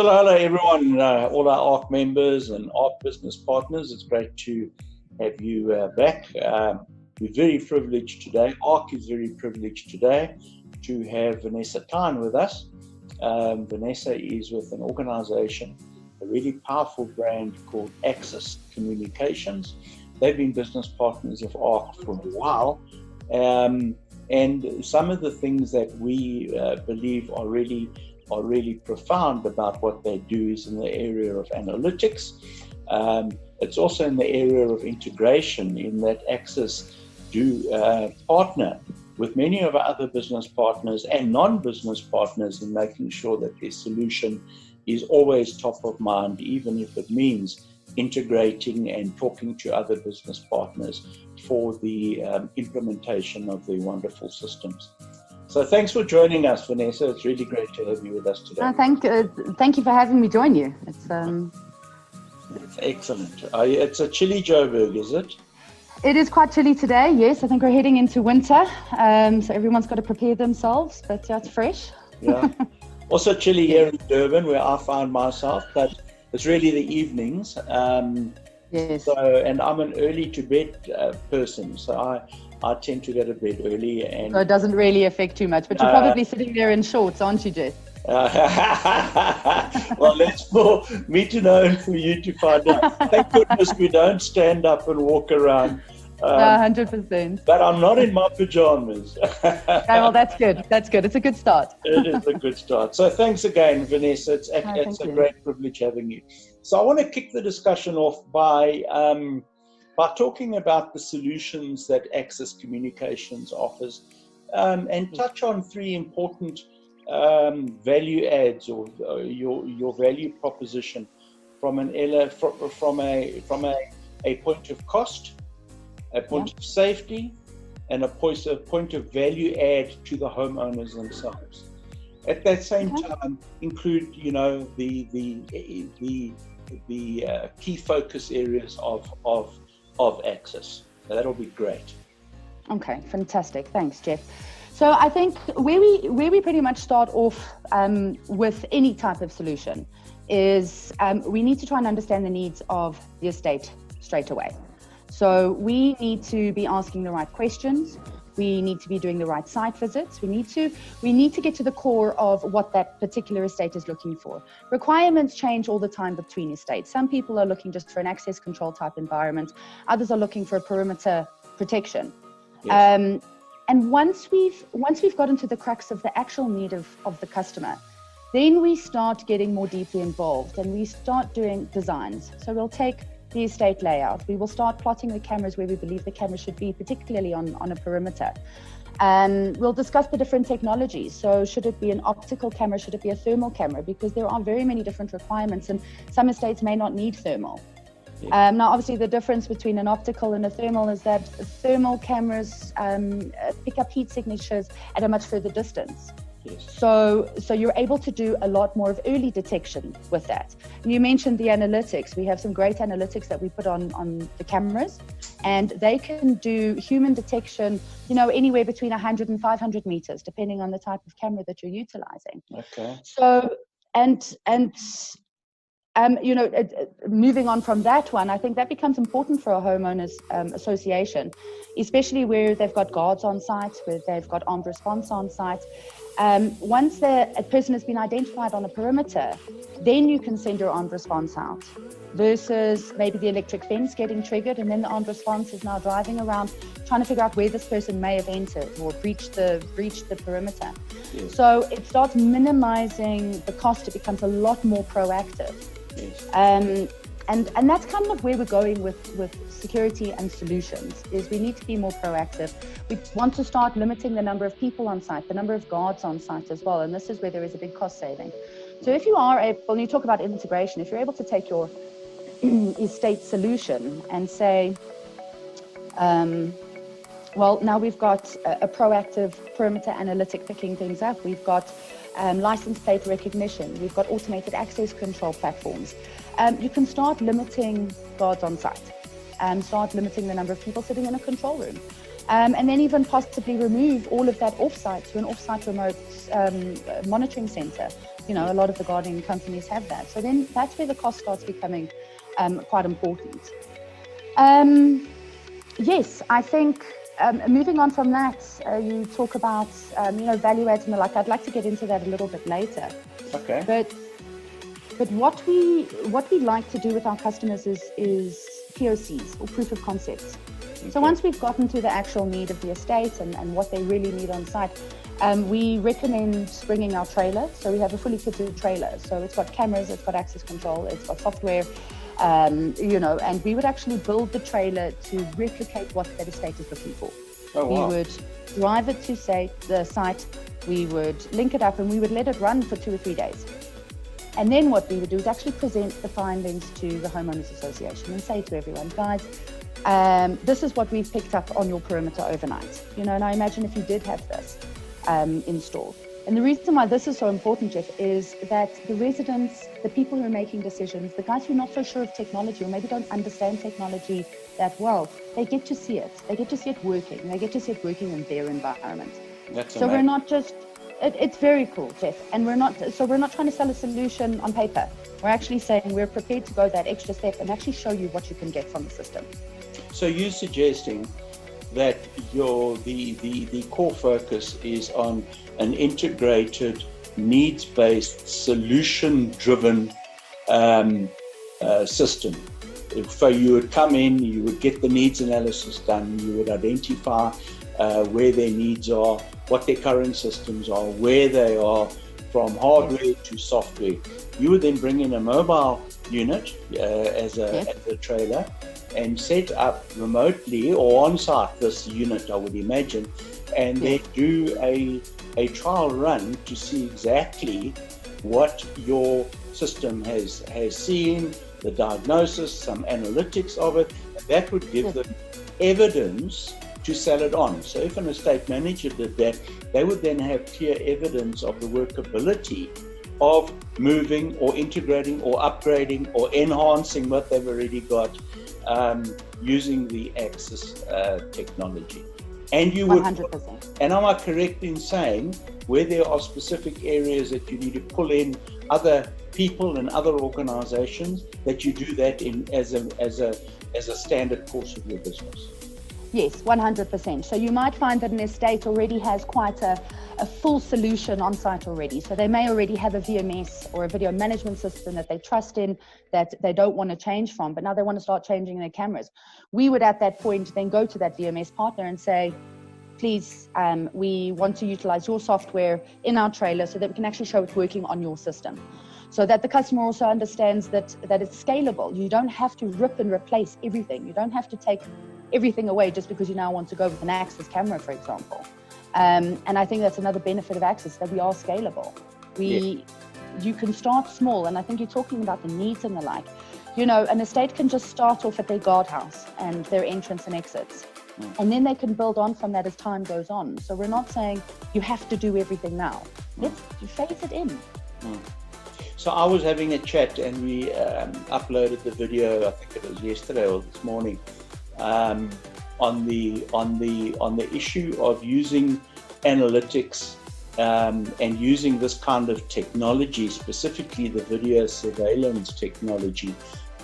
So hello everyone, all our ARC members and ARC business partners. It's great to have you back. We're very privileged today. ARC is very privileged today to have Vanessa Tyne with us. Vanessa is with an organization, a really powerful brand called Access Communications. They've been business partners of ARC for a while. And some of the things that we believe are really profound about what they do is in the area of analytics. It's also in the area of integration, in that Access do partner with many of our other business partners and non-business partners in making sure that their solution is always top of mind, even if it means integrating and talking to other business partners for the implementation of their wonderful systems. So thanks for joining us, Vanessa. It's really great to have you with us today. Thank you for having me join you. It's excellent. It's a chilly Joburg, is it? It is quite chilly today, yes. I think we're heading into winter, so everyone's got to prepare themselves, but it's fresh. Yeah. Also chilly here in Durban, where I find myself, but it's really the evenings. Yes. And I'm an early to bed person, so I tend to go to bed early. And so it doesn't really affect too much, but you're probably sitting there in shorts, aren't you, Jess? Well, that's for me to know and for you to find out. Thank goodness we don't stand up and walk around. 100%. But I'm not in my pajamas. Okay, well, that's good. That's good. It's a good start. It is a good start. So thanks again, Vanessa. It's a great privilege having you. So I want to kick the discussion off by talking about the solutions that Access Communications offers, and touch on three important value adds or your value proposition from a point of cost, a point of safety, and a point of value add to the homeowners themselves. At that same time, include the key focus areas of Access. So that'll be great. Okay, fantastic. Thanks, Jeff. So I think where we pretty much start off with any type of solution is we need to try and understand the needs of the estate straight away. So we need to be asking the right questions. We need to be doing the right site visits. We need to get to the core of what that particular estate is looking for. Requirements change all the time between estates. Some people are looking just for an access control type environment. Others are looking for a perimeter protection. Yes. And once we've gotten to the crux of the actual need of the customer, then we start getting more deeply involved and we start doing designs. So we'll take the estate layout. We will start plotting the cameras where we believe the camera should be, particularly on a perimeter. And we'll discuss the different technologies. So should it be an optical camera? Should it be a thermal camera? Because there are very many different requirements and some estates may not need thermal. Yeah. Now, obviously, the difference between an optical and a thermal is that thermal cameras pick up heat signatures at a much further distance. Yes. So you're able to do a lot more of early detection with that. And you mentioned the analytics. We have some great analytics that we put on the cameras, and they can do human detection, anywhere between 100 and 500 meters, depending on the type of camera that you're utilizing. Okay. So, moving on from that one, I think that becomes important for a homeowners association, especially where they've got guards on site, where they've got armed response on site. Once a person has been identified on a perimeter, then you can send your armed response out, versus maybe the electric fence getting triggered and then the armed response is now driving around trying to figure out where this person may have entered or breached the perimeter. Yes. So it starts minimizing the cost. It becomes a lot more proactive. Yes. And that's kind of where we're going with security and solutions, is we need to be more proactive. We want to start limiting the number of people on site, the number of guards on site as well, and this is where there is a big cost saving. So if you are able, when you talk about integration, if you're able to take your estate solution and say, well, now we've got a proactive perimeter analytic picking things up, we've got license plate recognition, we've got automated access control platforms. You can start limiting guards on site and start limiting the number of people sitting in a control room. And then even possibly remove all of that offsite to an offsite remote monitoring center. a lot of the gardening companies have that. So then that's where the cost starts becoming quite important. Yes, I think moving on from that, you talk about value adds and the like. I'd like to get into that a little bit later. Okay. But what we like to do with our customers is POCs, or proof of concepts. Okay. So once we've gotten to the actual need of the estate and what they really need on site, we recommend bringing our trailer. So we have a fully kitted trailer. So it's got cameras, it's got access control, it's got software, and we would actually build the trailer to replicate what that estate is looking for. Oh, wow. We would drive it to the site, we would link it up, and we would let it run for 2 or 3 days. And then what we would do is actually present the findings to the Homeowners Association and say to everyone, guys, this is what we've picked up on your perimeter overnight. And I imagine if you did have this installed. And the reason why this is so important, Jeff, is that the residents, the people who are making decisions, the guys who are not so sure of technology or maybe don't understand technology that well, they get to see it. They get to see it working. They get to see it working in their environment. That's so amazing. We're not just... It's very cool, Jeff, and we're not trying to sell a solution on paper. We're actually saying we're prepared to go that extra step and actually show you what you can get from the system. So you're suggesting that the core focus is on an integrated, needs-based, solution-driven system. So you would come in, you would get the needs analysis done, you would identify where their needs are, what their current systems are, where they are, from hardware to software. You would then bring in a mobile unit as a trailer and set up remotely or on site this unit, I would imagine, and then do a trial run to see exactly what your system has seen, the diagnosis, some analytics of it, and that would give them evidence to sell it on. So if an estate manager did that, they would then have clear evidence of the workability of moving or integrating or upgrading or enhancing what they've already got using the Axis technology. And you would, 100%. And am I correct in saying where there are specific areas that you need to pull in other people and other organizations, that you do that in as a standard course of your business? Yes, 100%. So you might find that an estate already has quite a full solution on site already. So they may already have a VMS or a video management system that they trust in, that they don't want to change from, but now they want to start changing their cameras. We would at that point then go to that VMS partner and say, please, we want to utilize your software in our trailer so that we can actually show it working on your system. So that the customer also understands that it's scalable. You don't have to rip and replace everything. You don't have to take everything away just because you now want to go with an Axis camera, for example. And I think that's another benefit of Axis, that we are scalable. You can start small, and I think you're talking about the needs and the like. An estate can just start off at their guardhouse and their entrance and exits. And then they can build on from that as time goes on. So we're not saying you have to do everything now. Let's phase it in. So I was having a chat and we uploaded the video, I think it was yesterday or this morning, on the issue of using analytics and using this kind of technology, specifically the video surveillance technology,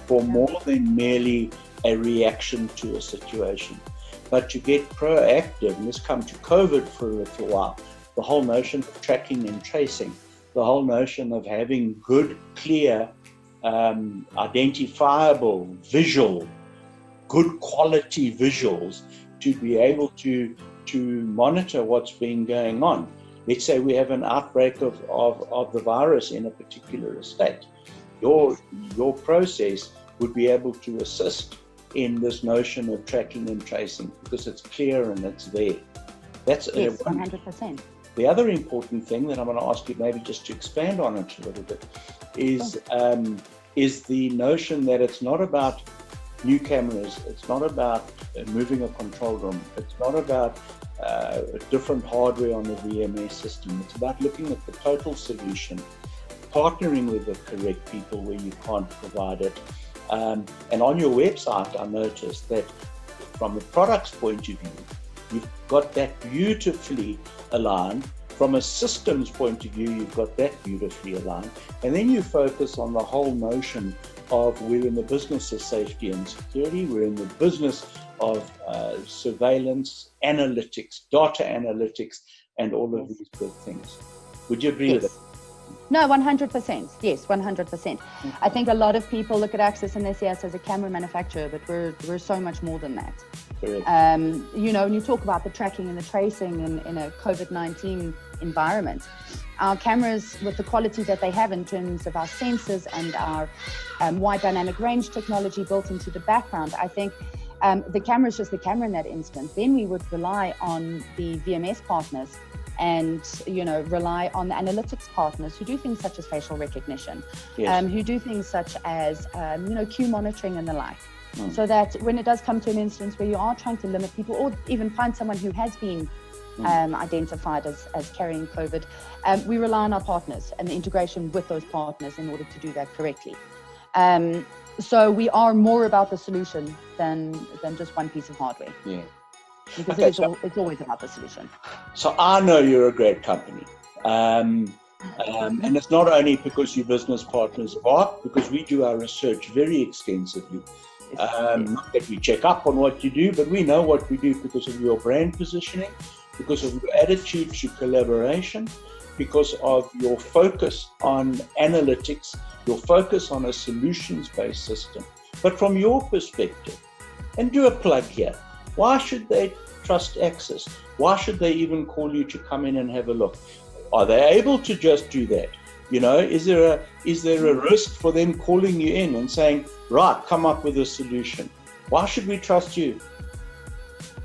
for more than merely a reaction to a situation, but to get proactive. And this come to COVID for a little while, the whole notion of tracking and tracing, the whole notion of having good, clear, identifiable, visual, good quality visuals to be able to monitor what's been going on. Let's say we have an outbreak of the virus in a particular estate. Your process would be able to assist in this notion of tracking and tracing because it's clear and it's there. That's 100%. The other important thing that I'm going to ask you maybe just to expand on it a little bit is the notion that it's not about new cameras, it's not about moving a control room, it's not about different hardware on the VMS system. It's about looking at the total solution, partnering with the correct people where you can't provide it. And on your website, I noticed that from a product's point of view, you've got that beautifully aligned from a systems point of view, you've got that beautifully aligned. And then you focus on the whole notion of we're in the business of safety and security. We're in the business of surveillance, analytics, data analytics, and all of these good things. Would you agree with it? No, 100%. Yes, 100%. I think a lot of people look at Axis and they see us as a camera manufacturer, but we're so much more than that. You know, when you talk about the tracking and the tracing in a COVID-19 environment, our cameras, with the quality that they have in terms of our sensors and our wide dynamic range technology built into the background, I think the camera is just the camera in that instant. Then we would rely on the VMS partners and, you know, rely on the analytics partners who do things such as facial recognition, who do things such as, you know, queue monitoring and the like. So that when it does come to an instance where you are trying to limit people or even find someone who has been identified as carrying COVID, we rely on our partners and the integration with those partners in order to do that correctly. So we are more about the solution than just one piece of hardware. Yeah. Because it's always about the solution. So I know you're a great company. And it's not only because you're business partners of ARC, because we do our research very extensively. Not that we check up on what you do, but we know what we do because of your brand positioning, because of your attitude to collaboration, because of your focus on analytics, your focus on a solutions-based system. But from your perspective, and do a plug here, why should they trust Axis? Why should they even call you to come in and have a look? Are they able to just do that? You know, is there a risk for them calling you in and saying, right, come up with a solution? Why should we trust you?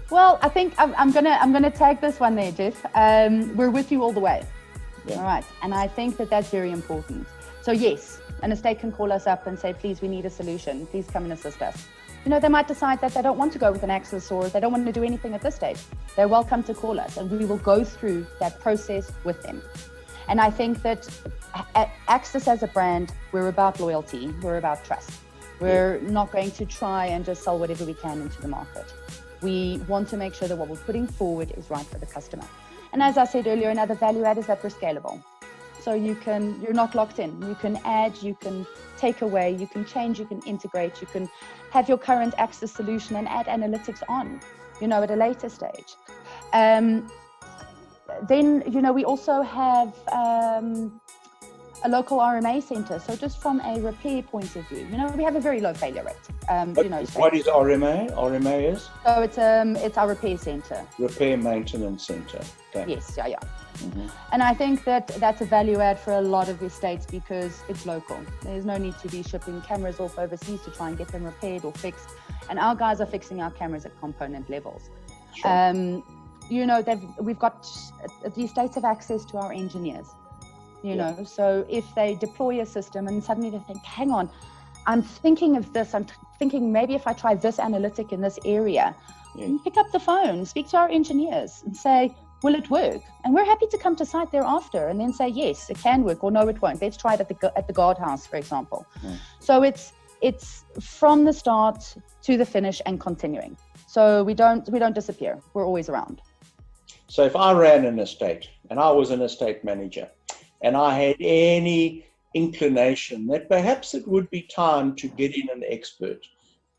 Well, I think I'm gonna tag this one there, Jeff. We're with you all the way. Yeah. All right, and I think that's very important. So yes, an estate can call us up and say, please, we need a solution. Please come and assist us. You know, they might decide that they don't want to go with an Axis or they don't want to do anything at this stage. They're welcome to call us and we will go through that process with them. And I think that at Axis as a brand, we're about loyalty, we're about trust. We're not going to try and just sell whatever we can into the market. We want to make sure that what we're putting forward is right for the customer. And as I said earlier, another value add is that we're scalable. So you're not locked in. You can add, you can take away, you can change, you can integrate, you can have your current Axis solution and add analytics on, you know, at a later stage. Then, you know, we also have a local RMA center. So just from a repair point of view, you know, we have a very low failure rate. You know, what is RMA? RMA is? So it's our repair center. Repair maintenance center. Okay. Yes, yeah. And I think that's a value add for a lot of estates because it's local. There's no need to be shipping cameras off overseas to try and get them repaired or fixed. And our guys are fixing our cameras at component levels. Sure. You know, we've got the estates have access to our engineers. You know, so if they deploy a system and suddenly they think, hang on, I'm thinking of this, I'm thinking maybe if I try this analytic in this area, pick up the phone, speak to our engineers and say, will it work? And we're happy to come to site thereafter and then say, yes, it can work, or no, it won't. Let's try it at the guardhouse, for example. So it's from the start to the finish and continuing. So we don't disappear. We're always around. So if I ran an estate and I was an estate manager and I had any inclination that perhaps it would be time to get in an expert,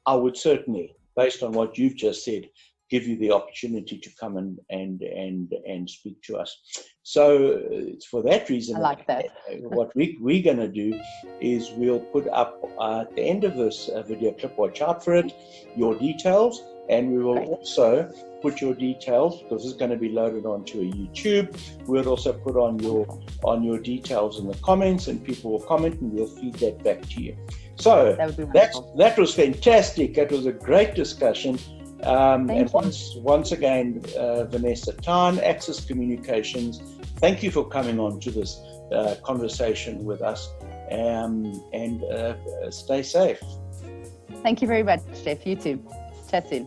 I would certainly, based on what you've just said, give you the opportunity to come and speak to us. So it's for that reason. I like that. What we're going to do is we'll put up at the end of this video clip, watch out for it, your details, and we will also put your details, because it's going to be loaded onto a YouTube. We'll also put on your details in the comments, and people will comment and we'll feed that back to you. So that was fantastic. That was a great discussion. And once again, Vanessa Tan, Axis Communications, thank you for coming on to this conversation with us, and stay safe. Thank you very much, Jeff. You too. Chat soon.